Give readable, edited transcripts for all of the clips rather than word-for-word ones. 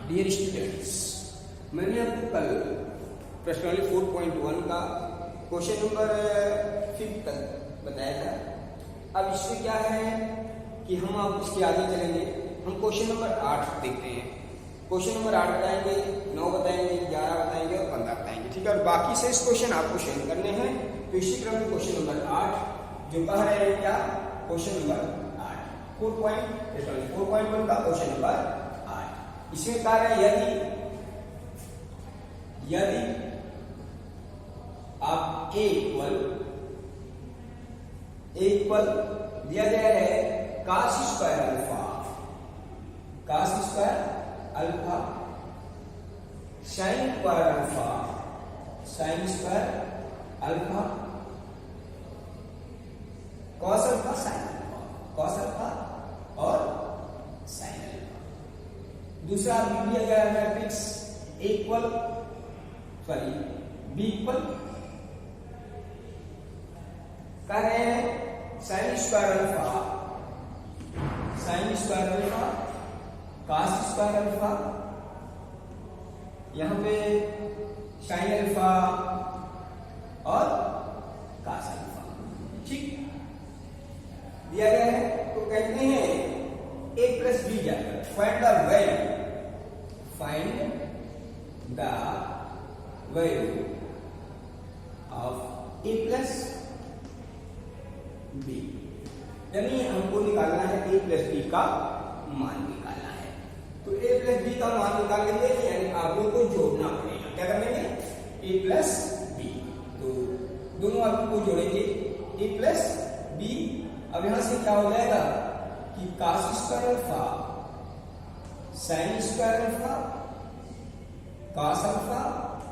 Dear students, मैंने आपको कल प्रश्नावली 4.1 का क्वेश्चन नंबर 5 तक बताया था। अब इसमें क्या है कि हम आप इसके आगे चलेंगे। हम क्वेश्चन नंबर 8 देखते हैं। क्वेश्चन नंबर 8 बताएंगे, 9 बताएंगे, 11 बताएंगे और 15 बताएंगे, ठीक है। और बाकी 6 क्वेश्चन आपको शेयर करने हैं। तो इसी क्रम में क्वेश्चन नंबर 8 जो कह रहे हैं क्या, क्वेश्चन नंबर 8 4.1 का क्वेश्चन नंबर 8। इसमें कह रहे हैं यदि आप ए इक्वल दिया गया है cos square alpha sin square alpha cos alpha और sin अल्फा। दूसरा दिया गया है मैट्रिक्स बी इक्वल कर रहे हैं sin square alpha cos square alpha, यहां पे sin अल्फा और cos अल्फा, ठीक दिया गया है। तो कहते हैं a प्लस बी जाएगा, find the value of a plus B, यानी हमको निकालना है a प्लस बी का मान निकालना है। तो a प्लस बी का मान निकाल लेंगे, यानी आगे को जोड़ना पड़ेगा। क्या कर लेंगे, a प्लस बी। तो दोनों आगे को जोड़ेंगे a प्लस बी। अब यहां से क्या हो जाएगा कि cos square alpha sin square alpha cos alpha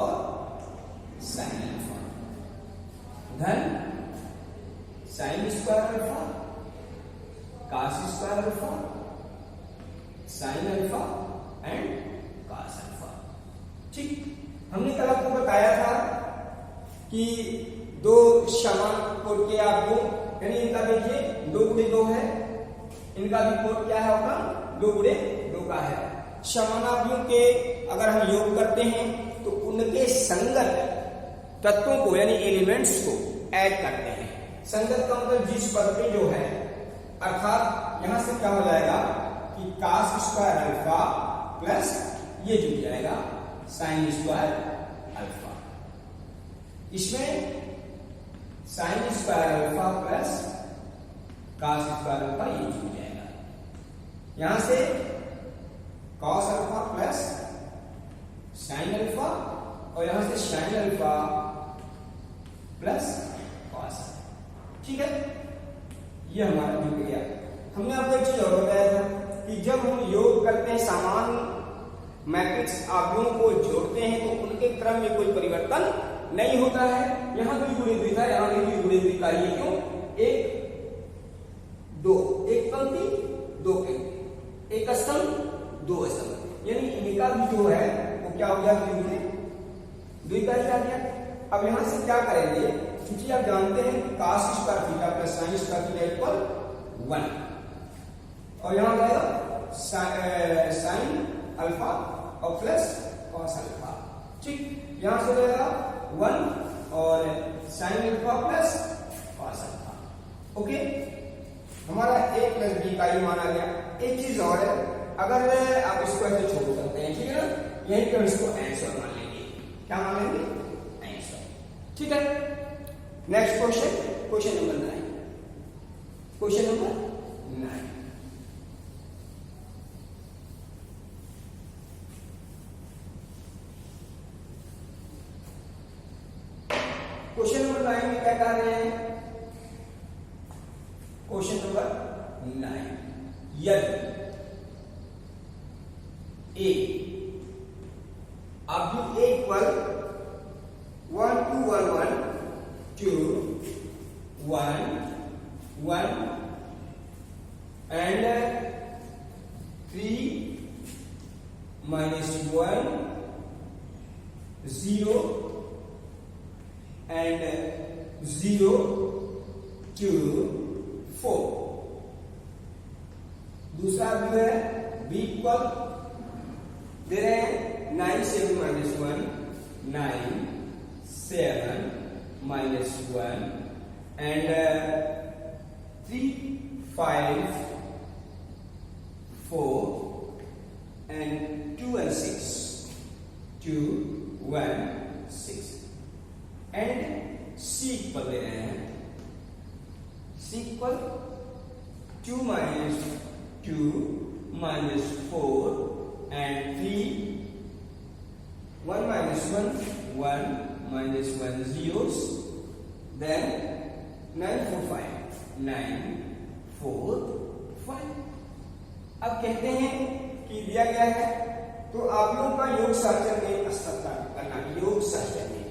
और sin अल्फा धन sin square alpha cos square alpha sin alpha and cos alpha, ठीक। हमने कल आपको बताया था कि दो समान कोण के आपको, यानी इनका देखिए 2 गुणे 2 है, इनका भी कोण क्या है होगा 2 गुणे 2 का है। समानार्थियों के अगर हम योग करते हैं तो उनके संगत तत्वों को यानी एलिमेंट्स को ऐड करते हैं। संगत का मतलब जिस पद पे जो है, अर्थात यहां से क्या हो जाएगा कि cos स्क्वायर अल्फा प्लस ये जुड़ जाएगा sin स्क्वायर अल्फा। इसमें sin square alpha plus cos square alpha ये जुड़ जाएगा। यहां से cos alpha plus sin alpha और यहां से sin अल्फा प्लस cos, ठीक है। ये हमारा जुड़ गया। हमने आपको एक चीज और बताया था कि जब हम योग करते हैं, समान मैट्रिक्स आव्यूहों को जोड़ते हैं तो उनके क्रम में कोई परिवर्तन नहीं होता है। यहां 2 गुणे 2 था, यहां 2 गुणे 2 का, ये क्यों, 1 2 एक पंक्ति 2 पंक्ति, एक स्तंभ 2 स्तंभ, यानी इनका भी जो है वो क्या हो गया 2 गुणे 2 का ही आ गया। अब यहां से क्या करेंगे, क्योंकि आप जानते हैं cos square theta plus sin square theta equal 1, और यहां जाएगा sin अल्फा और प्लस cos अल्फा, ठीक। यहां से जाएगा 1 और sin alpha plus cos alpha, okay. हमारा a प्लस b का ही मान आ गया। एक चीज और है, अगर आप इसको ऐसे छोड़ सकते हैं, ठीक है ना, यहीं पर इसको आंसर मान लेंगे। क्या मान लेंगे, आंसर, ठीक है। Next question number 9। Question number 9, question number 9 में क्या कह रहे हैं, क्वेश्चन नंबर 9, यदि ए अब ए इक्वल 1 2 1 1 2 1 1 and 3 minus 1 0 and 0 2 4। दूसरा भी है b इक्वल दे रहे हैं 9 7 minus 1 9 7 minus 1 and 3 5 4 and 2 and 6 2 1 6 and C equal दे रहे हैं C equal 2 minus 2 minus 4 and 3 1 minus 1 1 minus 1 zeros then 9 4 5 9 4 5 अब कहते हैं कि दिया गया है तो आप लोगों का योग शास्त्र में स्थापित करना योग शास्त्र में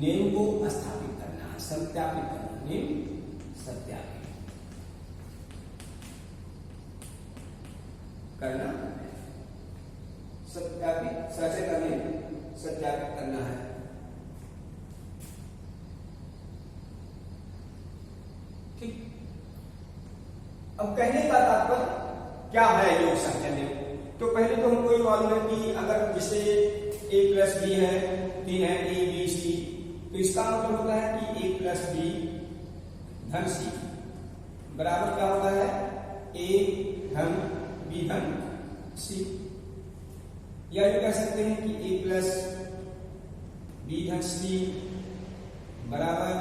नेम को स्थापित करना सत्यापित करना नेम सत्यापित करना सत्यापित सर्च करने सत्यापित करना है। ठीक, अब कहने का तात्पर्य क्या है योग शास्त्र में? तो पहले तो हमको ये मालूम है कि अगर जैसे a प्लस बी है 3 है a b c तो इसका मतलब होता है कि a प्लस बी धन c बराबर क्या होता है a धन b धन c, या ये कह सकते हैं कि a प्लस बी धन c बराबर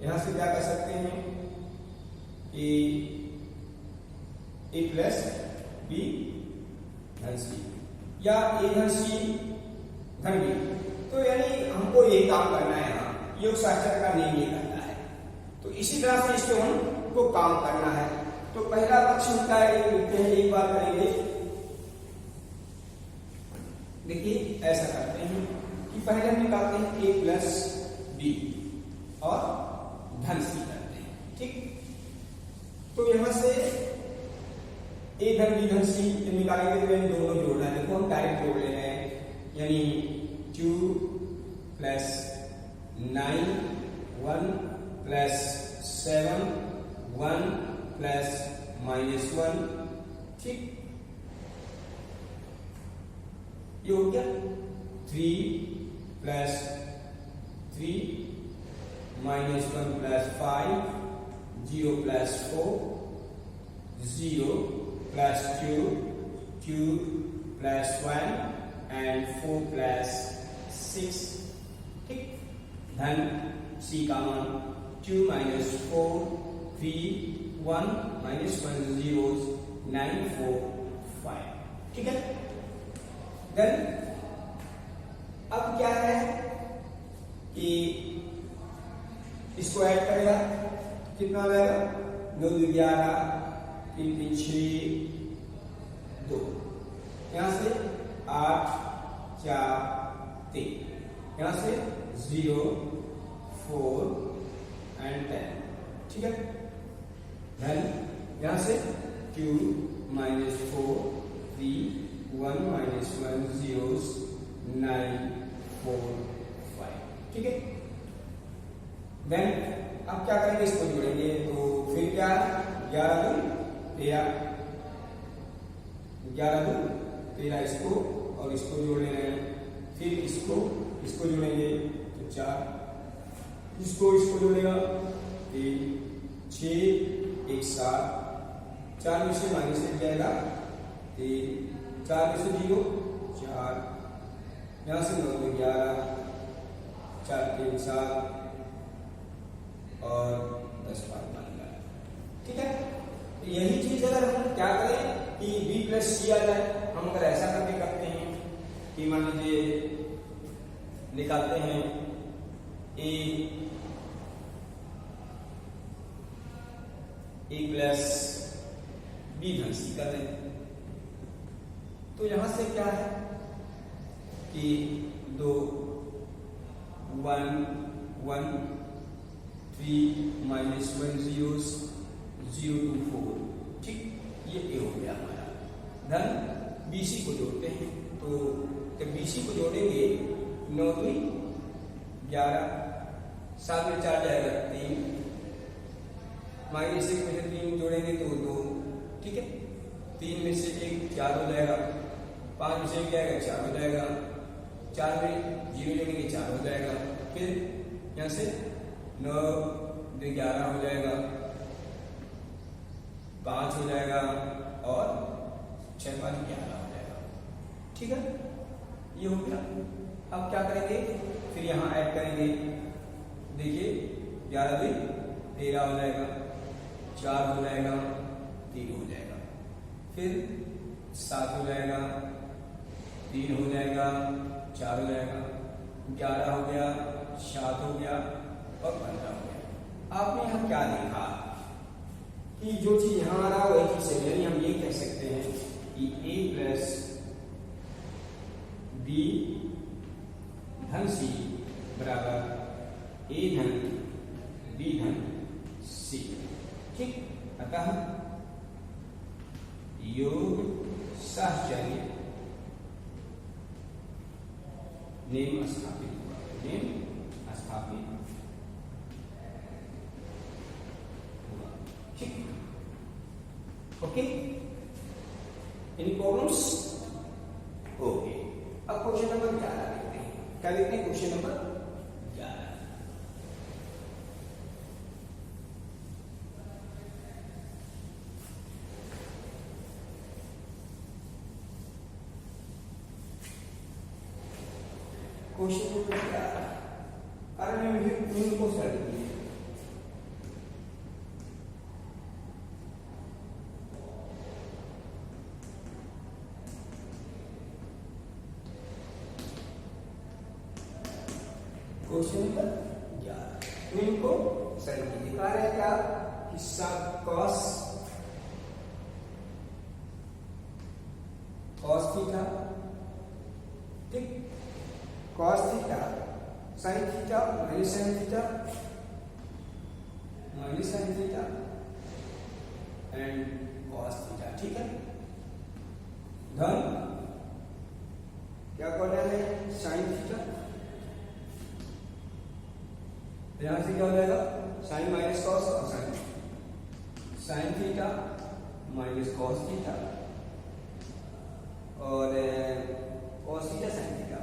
यहां से क्या कह सकते हैं कि a प्लस बी धन सी या a धन सी धन बी। तो यानी हमको ये काम करना है, यहाँ योग शास्त्र का नियम ये करना है। तो इसी तरह से इसको हमको काम करना है। तो पहला पक्ष होता है लिखते हैं, एक बार करेंगे। देखिए ऐसा करते हैं कि पहले हम निकालते हैं a प्लस बी और धन सी करते हैं। ठीक, तो यहां से a धन बी धन सी निकालेंगे तो इन दोनों जोड़ना है। देखो हम डायरेक्ट जोड़ ले रहे हैं, यानी 2 प्लस 9 1 प्लस 7 1 प्लस माइनस 1। ठीक, ये हो गया 3 plus 3 minus 1 plus 5 0 plus 4 0 plus 2 2 plus 1 and 4 plus 6। ठीक, धन C का मान 2 minus 4 3 1 minus 1 zeros 9 4 5। ठीक है, देन अब क्या है कि इसको ऐड करेगा, कितना आ जाएगा 9 2 11 3 3 6 2, यहां से 8 4 3, यहां से 0 4 एंड 10। ठीक है, देन यहां से 2 minus 4 3 1 minus 1 zeros 9 4 5। ठीक है, देन अब क्या करेंगे, इसको जोड़ेंगे। तो फिर क्या 11 2 13 11 2 13 इसको और इसको जोड़ ले रहे हैं। फिर इसको जोड़ेंगे तो 4, इसको जोड़ेगा 3 6 1 7 4 में से माइनस 1 जाएगा 3 4 में से 0 4, यहां से 9 2 11 4 3 7 और 10 5 बनेगा। ठीक है, तो यही चीज अगर हम क्या करें कि b प्लस सी आ जाए, हम अगर ऐसा करते हैं कि मान लीजिए निकालते हैं a प्लस बी धन सी कर दें, तो यहां से क्या है कि 2 1 1 3 minus 1 zeros 0 2 4। ठीक, ये a हो गया हमारा। धन BC को जोड़ते हैं, तो जब BC को जोड़ेंगे 9 2 11 7 में 4 जाएगा 3 माइनस 1 में से 3 जोड़ेंगे तो 2, ठीक है। 3 में से 1 4 हो जाएगा, 5 में से 1 जाएगा 4 हो जाएगा, 4 में 0 जोड़ेंगे 4 हो जाएगा, फिर यहाँ से 9 2 11 हो जाएगा, 5 हो जाएगा और 6 5 11 हो जाएगा, ठीक है। ये हो गया। अब क्या करेंगे, फिर यहाँ ऐड करेंगे, देखिए 11 2 13 हो जाएगा, 4 हो जाएगा, 3 हो जाएगा, फिर 7 हो जाएगा, 3 हो जाएगा, 4 हो जाएगा, 11 हो गया, 7 हो गया और 15 हो गया। आपने यहाँ क्या देखा कि जो चीज यहाँ आ रहा है वही चीज है, यानी हम ये कह सकते हैं कि a प्लस बी धन सी बराबर a धन b धन c, ठीक। अतः योग साहचर्य नेम स्थापित हुआ, नेम स्थापित हुआ, ठीक। Okay, any problems? ओके, अब क्वेश्चन नंबर 11 देखते हैं। क्या देखते हैं? Question number 11। क्वेश्चन नंबर 11 कारण में मुझे को सर दिए क्वेश्चन नंबर 11 इनको सर दिखा रहे हैं क्या, हिस्सा कॉस थीटा, ठीक, cos theta sine theta minus sine theta and cos theta, ठीक है। धन क्या करना है, साइन थीटा, यहां से क्या हो जाएगा, साइन माइनस कॉस और sine theta minus cos theta और cos theta sine theta,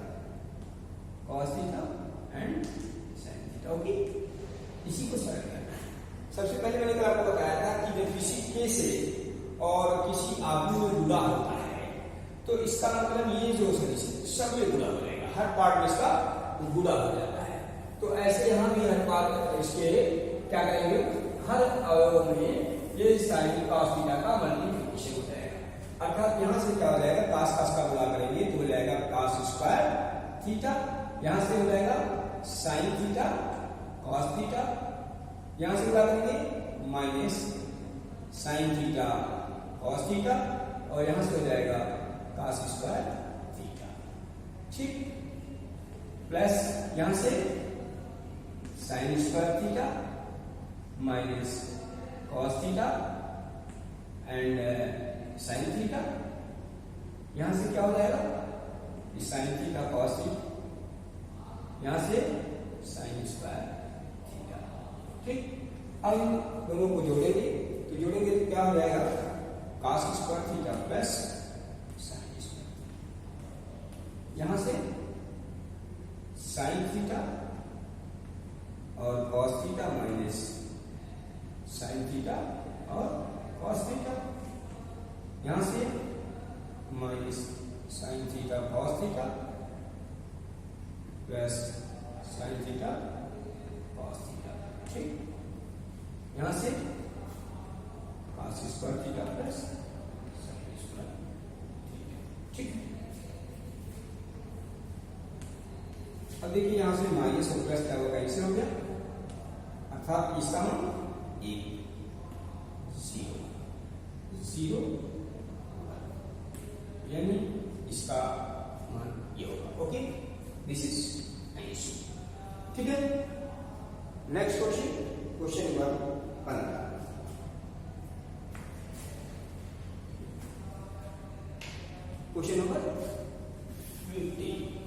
cos theta and sine theta, okay. इसी को सरल करना है। सबसे पहले मैंने कल आपको बताया था कि जब किसी के से और किसी आदमी में गुणा होता है तो इसका मतलब ये जो सब में गुणा हो जाएगा, हर पार्ट में इसका गुणा हो जाता है। तो ऐसे यहाँ भी हर पार्ट इसके क्या करेंगे, हर अवयव में ये साइन कॉस थीटा का मल्टीप्लिकेशन हो जाएगा। अर्थात यहाँ से क्या हो जाएगा, cos का गुणा करेंगे तो हो जाएगा cos स्क्वायर थीटा, यहां से हो जाएगा साइन थीटा कॉस थीटा, यहां से गुणा करेंगे minus sign theta cos theta और यहां से हो जाएगा cos स्क्वायर थीटा, ठीक, प्लस यहां से sine square theta minus cos theta and sine theta, यहां से क्या हो जाएगा, साइन थीटा कॉस थीटा, यहां से साइन स्क्वायर थीटा, ठीक। अब इन दोनों को जोड़ेंगे तो क्या हो जाएगा, cos square theta plus sine square, यहां से साइन थीटा और cos theta minus sine theta और cos थीटा, यहां से minus sine theta cos theta plus sine theta cos theta, ठीक, यहां से cos square theta plus sine square theta, ठीक। अब देखिए यहां से माइनस और प्लस क्या होगा, इससे हो गया, अर्थात इसका मान 1 0 यानी इसका मान ये होगा, okay. This is an issue, ठीक है। Next question number 15। Question number 15।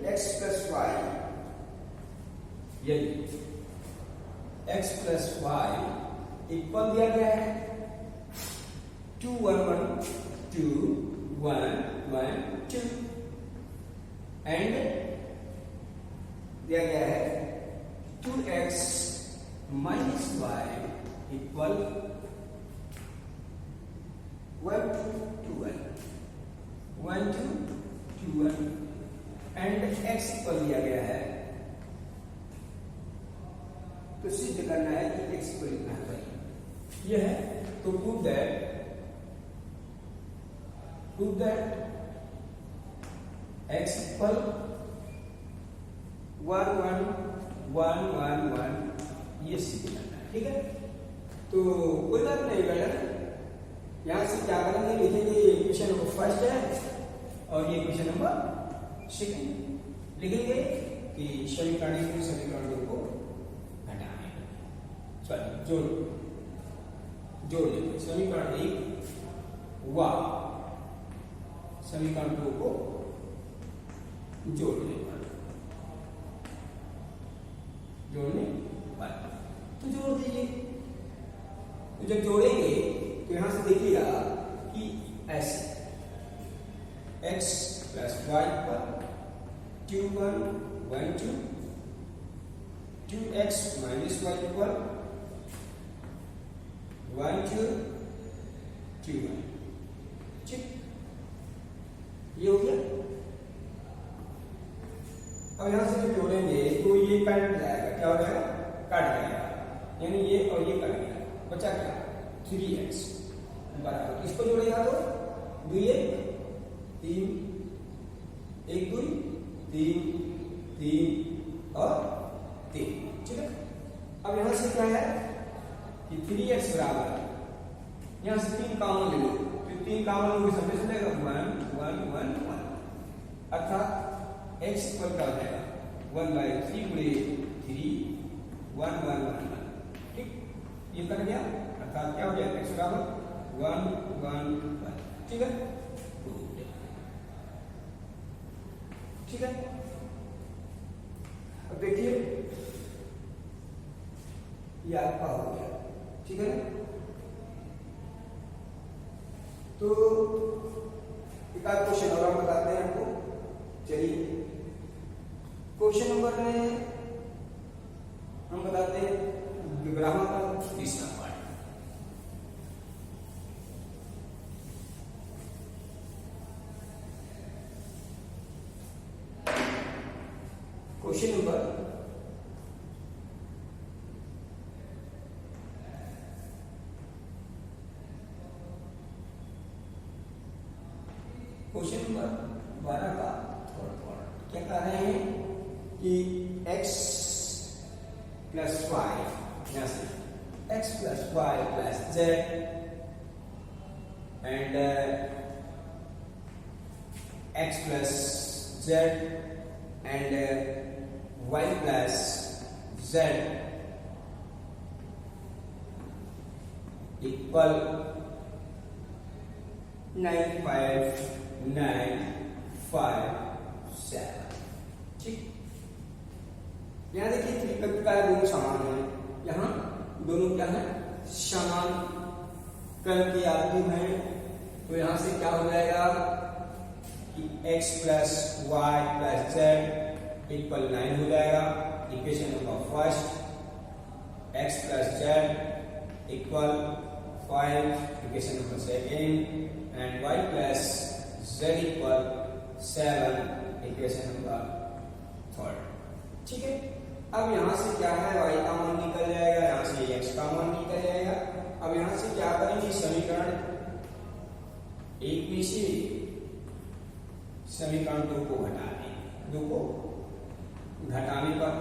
x plus Y, यदि x प्लस वाई इक्वल दिया गया है 2 1 1 2 1 1 2 एंड दिया गया है 2x minus Y equal 1 2 1 1 2 2 1 and x equal दिया गया है, तो सिद्ध करना है कि x को लिखना है भाई, यह है। तो प्रूव दैट x इक्वल 1 1 1 1 1, ये सिद्ध करना है, ठीक है। तो कोई बात नहीं बेटा, यहां से क्या करेंगे, लिखेंगे ये क्वेश्चन नंबर फर्स्ट है और ये क्वेश्चन नंबर सेकंड, लिखेंगे कि समीकरण को हटाने, सॉरी जोड़ लेंगे समीकरण 1 व समीकरण 2 को जोड़ने पर तो जोड़ दीजिए। तो जब जोड़ेंगे तो यहां से देखिएगा कि ऐसे x प्लस वाई पर 2 1 1 2 2x माइनस वाई पर 1 2 2 1, ठीक, ये हो गया। अब यहां से जब जोड़ेंगे तो ये कट जाएगा, क्या हो जाएगा, कट जाएगा, यानी ये और ये कट गया, बचा क्या 3x बराबर, इसको जोड़ेगा तो 2 1 3 1 2 3 3 और 3, ठीक है। अब यहां से क्या है कि 3x बराबर, यहां से 3 कॉमन ले लो, तो 3 कॉमन लोगे सब से जाएगा 1 1 1 1, अर्थात x इक्वल क्या हो जाएगा 1/3 गुणे 3 1 1 1 1, ठीक, ये कट गया, अर्थात क्या हो जाएगा x बराबर 1 1 1, ठीक है, ठीक है। अब देखिए ये आपका हो गया, ठीक है। तो एक आध क्वेश्चन और हम बताते हैं आपको, चलिए क्वेश्चन नंबर में हम बताते हैं ग्रामर का तीसरा part. Question number question number 12 का थर्ड पार्ट क्या कह रहे हैं कि x प्लस वाई, यहां से x plus Y plus Z and x plus Z and y plus Z equal 9 5 9 5 7, ठीक। यहां देखिए त्रिकट का दोनों समान है, यहां दोनों क्या है, समान करके आते हैं, तो यहां से क्या हो जाएगा कि x plus Y plus Z equal 9 हो जाएगा, equation number first. x plus Z equal 5, equation number second, and y plus Z equal 7, equation number third, ठीक है। अब यहां से क्या है, y का मान निकल जाएगा, यहां से x का मान निकल जाएगा। अब यहां से क्या करेंगे, समीकरण 1 में से समीकरण 2 को घटा देंगे, 2 को घटाने पर,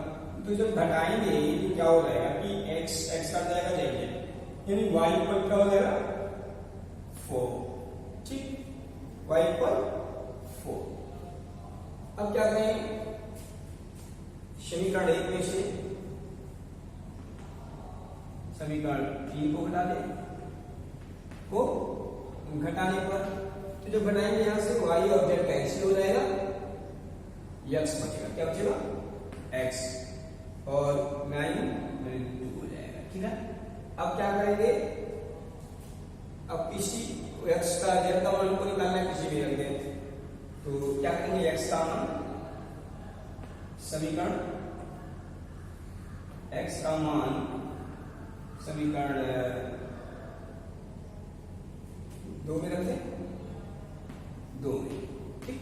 तो जब घटाएंगे तो क्या हो जाएगा कि x कट जाएगा जेड, यानी y पर क्या हो जाएगा 4, ठीक, y पर 4। अब क्या करें, समीकरण 1 में से समीकरण 3 को घटा दें, को घटाने पर तो जब घटाएंगे यहां से y और z कैंसिल हो जाएगा, एक्स बचेगा, क्या बचेगा एक्स, और 9 2 हो जाएगा, ठीक है। अब क्या करेंगे, अब किसी एक्स का जेड का मान को निकालना है, किसी भी रख दें, तो क्या करेंगे, एक्स का मान समीकरण एक्स का मान समीकरण 2 में रख दें, 2 में, ठीक।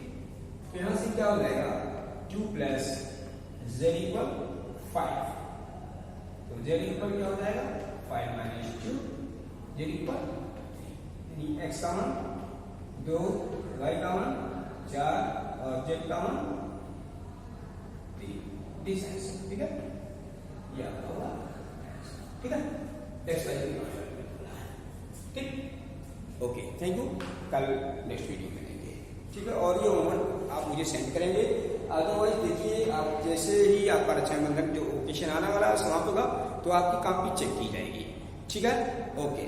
तो यहां से क्या हो जाएगा 2 प्लस जेड इक्वल 5, तो जेड इक्वल क्या हो जाएगा 5 माइनस 2, जेड इक्वल यानी एक्स का मान 2, वाई का मान 4 और जेड का मान 3, ठीक है, ये आपका होगा, ठीक है, एक्स वाई, ठीक। ओके, थैंक यू, कल नेक्स्ट वीडियो में लेंगे, ठीक है। और ये होमवर्क आप मुझे सेंड करेंगे, अदरवाइज देखिए आप जैसे ही आपका रक्षाबंधन जो ओकेशन आने वाला है समाप्त होगा तो आपकी कॉपी चेक की जाएगी, ठीक है। ओके।